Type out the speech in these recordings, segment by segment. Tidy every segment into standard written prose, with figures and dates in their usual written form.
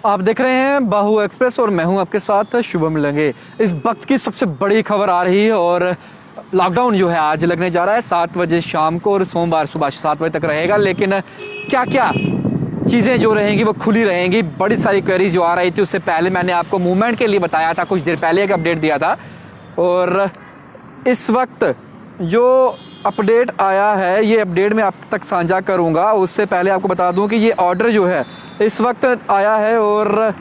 आप देख रहे हैं बाहु एक्सप्रेस और मैं हूं आपके साथ शुभम लंगे। इस वक्त की सबसे बड़ी खबर आ रही है और लॉकडाउन जो है आज लगने जा रहा है 7 बजे शाम को और सोमवार सुबह 7 बजे तक रहेगा। लेकिन क्या क्या चीज़ें जो रहेंगी वो खुली रहेंगी। बड़ी सारी क्वेरीज जो आ रही थी, उससे पहले मैंने आपको मूवमेंट के लिए बताया था, कुछ देर पहले एक अपडेट दिया था। और इस वक्त जो अपडेट आया है ये अपडेट मैं आप तक साझा करूंगा। उससे पहले आपको बता दूं कि ये ऑर्डर जो है इस वक्त आया है और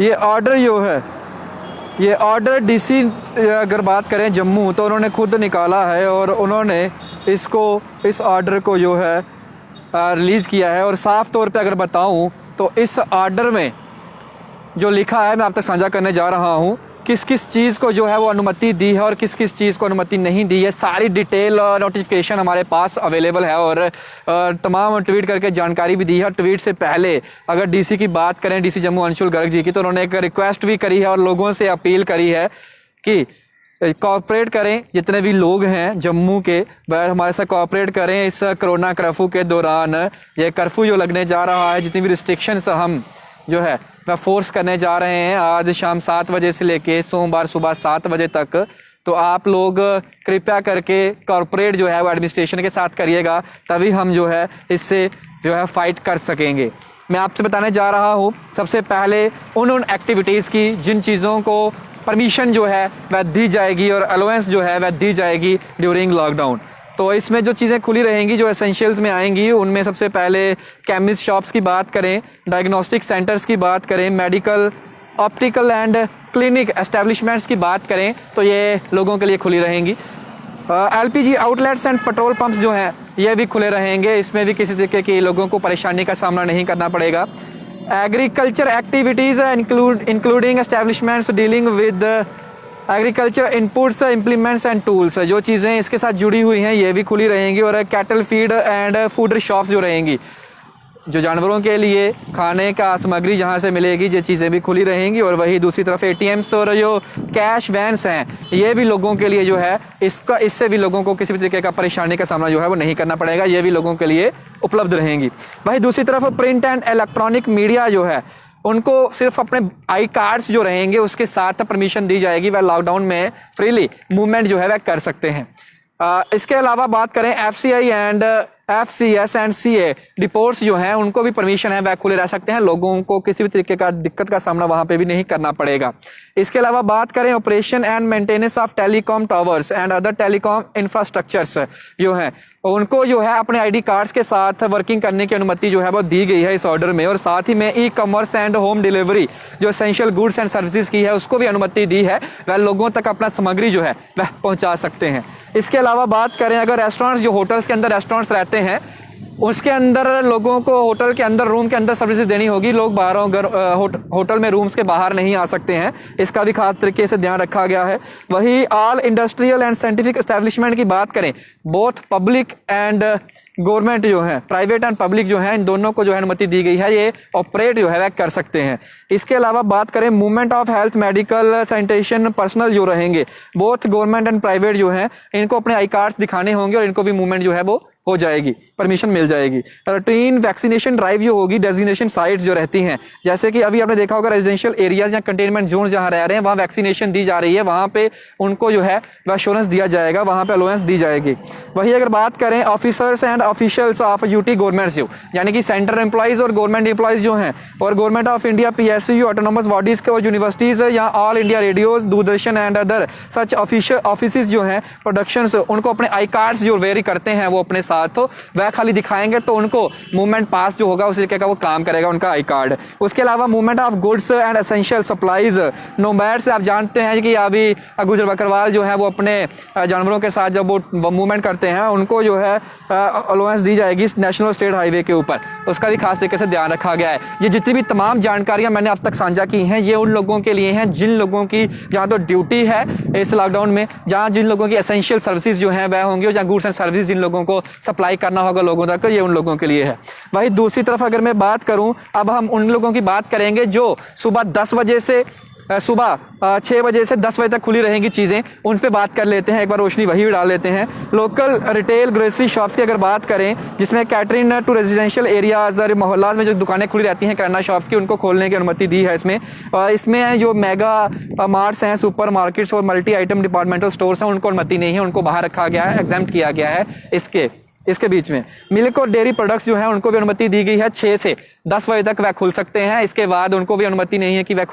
ये ऑर्डर जो है ये ऑर्डर डीसी अगर बात करें जम्मू तो उन्होंने खुद निकाला है और उन्होंने इस ऑर्डर को जो है रिलीज़ किया है। और साफ तौर पे अगर बताऊं तो इस ऑर्डर में जो लिखा है मैं आप तक साझा करने जा रहा हूं, किस किस चीज़ को जो है वो अनुमति दी है और किस किस चीज़ को अनुमति नहीं दी है। सारी डिटेल और नोटिफिकेशन हमारे पास अवेलेबल है और तमाम ट्वीट करके जानकारी भी दी है। ट्वीट से पहले अगर डीसी की बात करें, डीसी जम्मू अंशुल गर्ग जी की, तो उन्होंने एक रिक्वेस्ट भी करी है और लोगों से अपील करी है कि कोऑपरेट करें। जितने भी लोग हैं जम्मू के वह हमारे साथ कोऑपरेट करें इस कोरोना कर्फ्यू के दौरान। ये कर्फ्यू जो लगने जा रहा है, जितनी भी रिस्ट्रिक्शंस हम जो है वह फोर्स करने जा रहे हैं आज शाम 7 बजे से लेके सोमवार सुबह 7 बजे तक, तो आप लोग कृपया करके कॉर्पोरेट जो है वो एडमिनिस्ट्रेशन के साथ करिएगा, तभी हम जो है इससे जो है फाइट कर सकेंगे। मैं आपसे बताने जा रहा हूँ सबसे पहले उन एक्टिविटीज़ की जिन चीज़ों को परमिशन जो है वह दी जाएगी और अलाउंस जो है वह दी जाएगी ड्यूरिंग लॉकडाउन। तो इसमें जो चीज़ें खुली रहेंगी, जो एसेंशियल्स में आएंगी, उनमें सबसे पहले केमिस्ट शॉप्स की बात करें, डायग्नोस्टिक सेंटर्स की बात करें, medical, optical and clinic establishments की बात करें तो ये लोगों के लिए खुली रहेंगी। LPG outlets and petrol pumps जो हैं ये भी खुले रहेंगे, इसमें भी किसी तरीके की लोगों को परेशानी का सामना नहीं करना पड़ेगा। Agriculture activities including establishments dealing with agriculture inputs implements and tools, जो चीज़ें इसके साथ जुड़ी हुई हैं ये भी खुली रहेंगी। और cattle feed and food shops जो रहेंगी, जो जानवरों के लिए खाने का सामग्री जहाँ से मिलेगी, ये चीज़ें भी खुली रहेंगी। और वही दूसरी तरफ एटीएम्स और जो कैश वैन्स हैं ये भी लोगों के लिए जो है इससे भी लोगों को किसी भी तरीके का परेशानी का सामना जो है वो नहीं करना पड़ेगा, ये भी लोगों के लिए उपलब्ध रहेंगी। वही दूसरी तरफ प्रिंट एंड इलेक्ट्रॉनिक मीडिया जो है उनको सिर्फ अपने आई कार्ड्स जो रहेंगे उसके साथ परमिशन दी जाएगी, वह लॉकडाउन में फ्रीली मूवमेंट जो है वह कर सकते हैं। इसके अलावा बात करें FCI and FCS and CA reports जो हैं उनको भी परमिशन है, वह खुले रह सकते हैं, लोगों को किसी भी तरीके का दिक्कत का सामना वहां पे भी नहीं करना पड़ेगा। इसके अलावा बात करें operation and maintenance of telecom towers and other telecom infrastructures जो हैं उनको जो है अपने आईडी कार्ड्स के साथ वर्किंग करने की अनुमति जो है वो दी गई है इस ऑर्डर में। और साथ ही में e commerce and home delivery जो एसेंशियल गुड्स एंड सर्विसेज की है उसको भी अनुमति दी है, वह लोगों तक अपना सामग्री जो है वह पहुंचा सकते हैं। इसके अलावा बात करें अगर रेस्टोरेंट्स, जो होटल्स के अंदर रेस्टोरेंट्स रहते हैं उसके अंदर लोगों को होटल के अंदर रूम के अंदर सर्विसेज देनी होगी, लोग होटल में रूम्स के बाहर नहीं आ सकते हैं, इसका भी खास तरीके से ध्यान रखा गया है। वही all industrial and scientific establishment की बात करें, बोथ पब्लिक एंड गवर्नमेंट जो है, प्राइवेट एंड पब्लिक जो है, इन दोनों को जो है अनुमति दी गई है, ये ऑपरेट जो है वह कर सकते हैं। इसके अलावा बात करें movement of health, medical, sanitation personal जो रहेंगे, बोथ गवर्नमेंट एंड प्राइवेट जो है, इनको अपने आई कार्ड्स दिखाने होंगे और इनको भी मूवमेंट जो है वो हो जाएगी, परमिशन मिल जाएगी। रूटीन वैक्सीनेशन ड्राइव जो होगी, डेजिग्नेशन साइट्स जो रहती हैं, जैसे कि अभी आपने देखा होगा रेजिडेंशियल एरियाज या कंटेनमेंट जोन जहां रह रहे हैं वहां वैक्सीनेशन दी जा रही है, वहां पे उनको जो है एश्योरेंस दिया जाएगा, वहां पे अलाउंस दी जाएगी। वही अगर बात करें officers and officials of UT governments जो यानी कि सेंट्रल एम्प्लॉइज और गवर्नमेंट एम्प्लॉइज जो हैं और government of India PSU autonomous bodies के और यूनिवर्सिटीज या all India radios, Doordarshan and other such office जो हैं प्रोडक्शंस, उनको अपने आई कार्ड्स जो वेरी करते हैं वो अपने साथ वह खाली दिखाएंगे तो उनको मूवमेंट पास जो होगा उस तरीके का वो काम करेगा उनका आई कार्ड। उसके अलावा movement of goods and essential supplies, nomad से आप जानते हैं कि अभी गुजर बकरवाल जो है वो अपने जानवरों के साथ जब वो मूवमेंट करते हैं उनको जो है अलाउंस दी जाएगी नेशनल स्टेट हाईवे के ऊपर, उसका भी खास तरीके से ध्यान रखा गया है। ये जितनी भी तमाम जानकारियां मैंने अब तक साझा की हैं ये उन लोगों के लिए हैं जिन लोगों की जहाँ तो ड्यूटी है इस लॉकडाउन में, जहाँ जिन लोगों की एसेंशियल सर्विसेज जो हैं वह होंगी और जहाँ गुड्स एंड सर्विस जिन लोगों को सप्लाई करना होगा लोगों तक, ये उन लोगों के लिए है। वही दूसरी तरफ अगर मैं बात करूं, अब हम उन लोगों की बात करेंगे जो सुबह 10 बजे से सुबह 6 बजे से 10 बजे तक खुली रहेंगी चीज़ें, उन पे बात कर लेते हैं, एक बार रोशनी वही डाल लेते हैं। लोकल रिटेल ग्रोसरी शॉप्स की अगर बात करें, जिसमें कैटरिंग टू रेजिडेंशियल एरियाज और मोहल्लाज में जो दुकानें खुली रहती हैं किराना शॉप्स की, उनको खोलने की अनुमति दी है इसमें। इसमें जो मेगा मार्ट्स हैं, सुपर मार्केट्स और मल्टी आइटम डिपार्टमेंटल स्टोर्स हैं, उनको अनुमति नहीं है, उनको बाहर रखा गया है, एग्जाम्प्ट किया गया है। इसके बीच में मिल्क और डेयरी प्रोडक्ट्स जो हैं उनको भी अनुमति दी गई है, 6 से 10 बजे तक वह खुल सकते हैं, इसके बाद उनको भी अनुमति नहीं है कि वह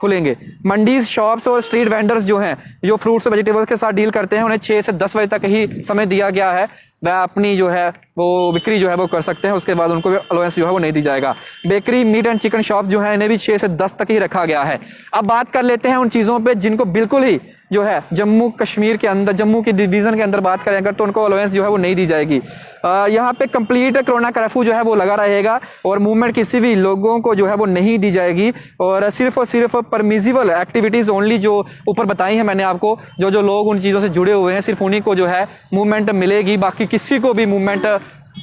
खुलेंगे। मंडीज, शॉप्स और स्ट्रीट वेंडर्स जो हैं, जो फ्रूट्स और वेजिटेबल्स के साथ डील करते हैं, उन्हें 6 से 10 बजे तक ही समय दिया गया है, वह अपनी जो है वो बिक्री जो है वो कर सकते हैं, उसके बाद उनको भी अलाउंस जो है वो नहीं दी जाएगा। Bakery, meat and chicken shops जो है, इन्हें भी 6 से 10 तक ही रखा गया है। अब बात कर लेते हैं उन चीज़ों पे जिनको बिल्कुल ही जो है जम्मू कश्मीर के अंदर, जम्मू की डिवीज़न के अंदर बात करें अगर, तो उनको अलाउंस जो है वो नहीं दी जाएगी। यहाँ पे कंप्लीट कोरोना कर्फ्यू जो है वो लगा रहेगा और मूवमेंट किसी भी लोगों को जो है वो नहीं दी जाएगी, और सिर्फ परमिजिबल एक्टिविटीज़ ओनली जो ऊपर बताई हैं मैंने आपको, जो लोग उन चीज़ों से जुड़े हुए हैं, सिर्फ उन्हीं को जो है मूवमेंट मिलेगी, बाकी किसी को भी मूवमेंट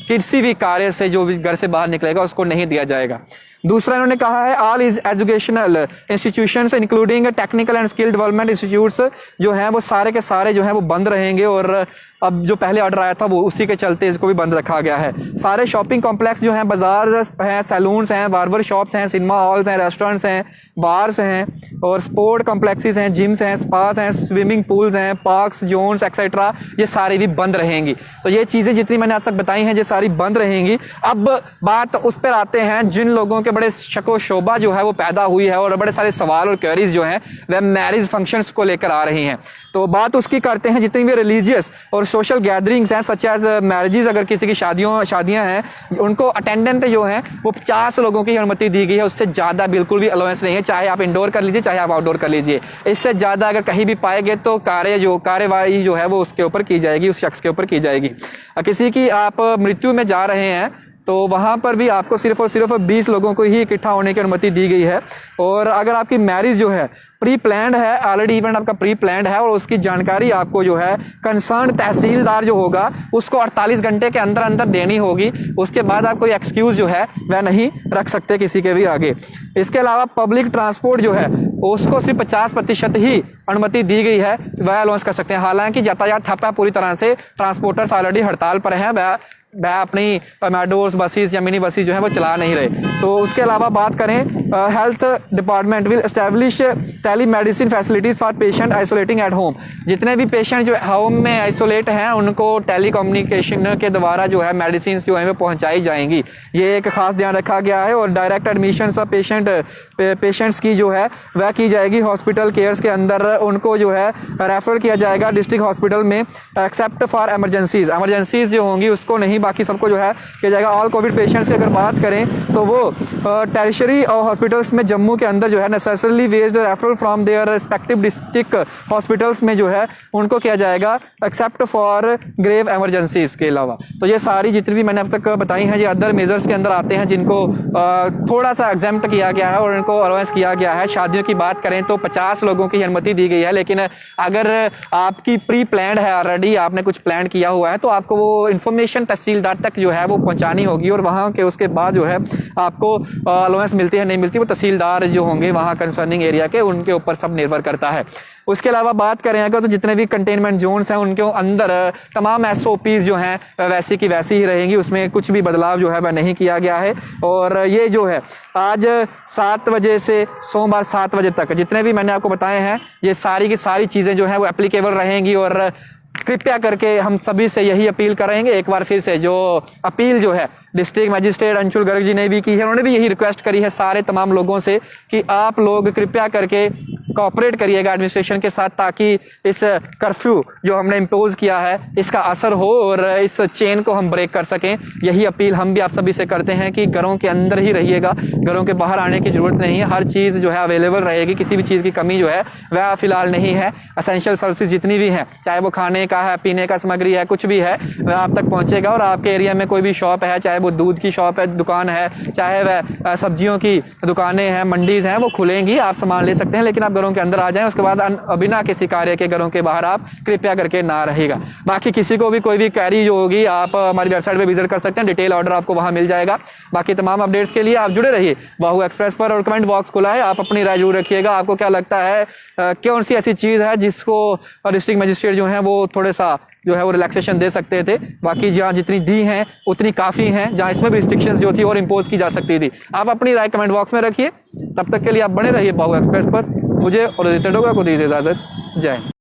किसी भी कार्य से जो भी घर से बाहर निकलेगा उसको नहीं दिया जाएगा। दूसरा इन्होंने कहा है all is educational institutions including technical and skill development institutes जो हैं वो सारे के सारे जो हैं वो बंद रहेंगे, और अब जो पहले ऑर्डर आया था वो उसी के चलते इसको भी बंद रखा गया है। सारे शॉपिंग कॉम्प्लेक्स जो हैं, बाजार हैं, सैलून्स हैं, बार्बर शॉप्स हैं, सिनेमा हॉल्स हैं, रेस्टोरेंट्स हैं, बार्स हैं और स्पोर्ट कॉम्प्लेक्सेस हैं, जिम्स हैं, स्पास हैं, स्विमिंग पूल्स हैं, पार्क्स, जोन्स एक्सेट्रा, ये सारी भी बंद रहेंगी। तो ये चीज़ें जितनी मैंने आज तक बताई हैं ये सारी बंद रहेंगी। अब बात उस पर आते हैं जिन लोगों के बड़े शको शोबा जो है वो पैदा हुई है और बड़े सारे सवाल और क्वेरीज जो हैं वह मैरिज फंक्शंस को लेकर आ रही हैं। तो बात उसकी करते हैं जितनी भी रिलीजियस और सोशल गैदरिंग्स हैं, सच एज मैरिजेस, अगर किसी की शादियां हैं, उनको अटेंडेंट जो हैं वो 50 लोगों की अनुमति दी गई है, उससे ज़्यादा बिल्कुल भी अलाउंस नहीं है, चाहे आप इंडोर कर लीजिए चाहे आप आउटडोर कर लीजिए। इससे ज़्यादा अगर कहीं भी पाएंगे तो कार्यवाही जो है वो उसके ऊपर की जाएगी, उस शख्स के ऊपर की जाएगी। किसी की आप मृत्यु में जा रहे हैं तो वहाँ पर भी आपको सिर्फ और सिर्फ 20 लोगों को ही इकट्ठा होने की अनुमति दी गई है। और अगर आपकी मैरिज जो है प्री प्लान्ड है, ऑलरेडी इवेंट आपका प्री प्लान्ड है और उसकी जानकारी आपको जो है कंसर्न तहसीलदार जो होगा उसको 48 घंटे के अंदर अंदर देनी होगी, उसके बाद आप कोई एक्सक्यूज जो है वह नहीं रख सकते किसी के भी आगे। इसके अलावा पब्लिक ट्रांसपोर्ट जो है उसको सिर्फ 50% ही अनुमति दी गई है, वह लॉन्च कर सकते हैं। हालांकि यातायात ठप है पूरी तरह से, ट्रांसपोर्टर्स ऑलरेडी हड़ताल पर हैं, वह अपनी मेट्रोस, बसेस या मिनी बसेस जो है वो चला नहीं रहे। तो उसके अलावा बात करें, health department will establish tele medicine facilities for patient isolating at home. जितने भी पेशेंट जो होम में आइसोलेट हैं उनको टेली कम्युनिकेशन के द्वारा जो है मेडिसिन जो है वो पहुंचाई जाएंगी, ये एक खास ध्यान रखा गया है। और डायरेक्ट एडमिशन ऑफ पेशेंट्स की जो है वह की जाएगी हॉस्पिटल केयर्स के अंदर, उनको जो है रेफर किया जाएगा डिस्ट्रिक्ट हॉस्पिटल में, एक्सेप्ट फॉर एमरजेंसीज जो होंगी उसको नहीं, बाकी सबको जो है किया जाएगा। ऑल कोविड पेशेंट्स की अगर बात करें तो वो टेरिशरी हॉस्पिटल्स में जम्मू के अंदर जो है necessarily waged referral from their respective district hospitals में जो है उनको किया जाएगा, एक्सेप्ट फॉर ग्रेव एमरजेंसीज के अलावा। तो ये सारी जितनी भी मैंने अब तक बताई हैं ये अदर मेजर्स के अंदर आते हैं जिनको थोड़ा सा एग्जेम्प्ट किया गया है और इनको अलाउंस किया गया है। शादियों की बात करें तो 50 लोगों की अनुमति दी गई है, लेकिन अगर आपकी प्री प्लान्ड है, ऑलरेडी आपने कुछ प्लान किया हुआ है, तो आपको वो इन्फॉर्मेशन तहसीलदार तक जो है वो पहुंचानी होगी और वहाँ के उसके बाद जो है आपको अलाउंस मिलती है नहीं मिलती वो तहसीलदार जो होंगे वहाँ कंसर्निंग एरिया के, उनके ऊपर सब निर्भर करता है। उसके अलावा बात करें अगर तो जितने भी कंटेनमेंट जोन्स हैं उनके अंदर तमाम SOPs जो हैं वैसी की वैसी ही रहेंगी, उसमें कुछ भी बदलाव जो है वह नहीं किया गया है। और ये जो है आज 7 बजे से सोमवार 7 बजे तक जितने भी मैंने आपको बताए हैं ये सारी की सारी चीज़ें जो हैं वो एप्लीकेबल रहेंगी। और कृपया करके हम सभी से यही अपील करेंगे, एक बार फिर से जो अपील जो है डिस्ट्रिक्ट मजिस्ट्रेट अंशुल गर्ग जी ने भी की है, उन्होंने भी यही रिक्वेस्ट करी है सारे तमाम लोगों से कि आप लोग कृपया करके कोऑपरेट करिएगा एडमिनिस्ट्रेशन के साथ, ताकि इस कर्फ्यू जो हमने इम्पोज किया है इसका असर हो और इस चेन को हम ब्रेक कर सकें। यही अपील हम भी आप सभी से करते हैं कि घरों के अंदर ही रहिएगा, घरों के बाहर आने की जरूरत नहीं है, हर चीज़ जो है अवेलेबल रहेगी, किसी भी चीज़ की कमी जो है वह फिलहाल नहीं है। एसेंशियल सर्विसेज जितनी भी हैं, चाहे वो खाने का है, पीने का सामग्री है, कुछ भी है वह आप तक पहुंचेगा। और आपके एरिया में कोई भी शॉप है, चाहे वो दूध की शॉप है, दुकान है, चाहे वह सब्जियों की दुकानें हैं, मंडीज हैं, वो खुलेंगी, आप सामान ले सकते हैं, लेकिन आप घरों घरों के अंदर आ जाएं, उसके बाद बिना किसी कार्य के घरों के बाहर आप कृपया करके ना रहेगा। बाकी किसी को भी कोई भी क्वेरी जो होगी आप हमारी वेबसाइट पे विजिट कर सकते हैं, डिटेल ऑर्डर आपको वहां मिल जाएगा। बाकी तमाम अपडेट्स के लिए आप जुड़े रहिए बाहु एक्सप्रेस पर, और कमेंट बॉक्स खुला है, आप अपनी राय जरूर रखिएगा। आपको क्या लगता है कौन सी ऐसी चीज है जिसको डिस्ट्रिक्ट मजिस्ट्रेट जो है वो थोड़े सा जो है वो रिलैक्सेशन दे सकते थे? बाकी जहाँ जितनी दी हैं उतनी काफी हैं, जहाँ इसमें भी रिस्ट्रिक्शंस जो थी और इम्पोज की जा सकती थी। आप अपनी राय कमेंट बॉक्स में रखिए। तब तक के लिए आप बने रहिए बाहु एक्सप्रेस पर। मुझे और को दीजिए इजाजत। जय हिंद।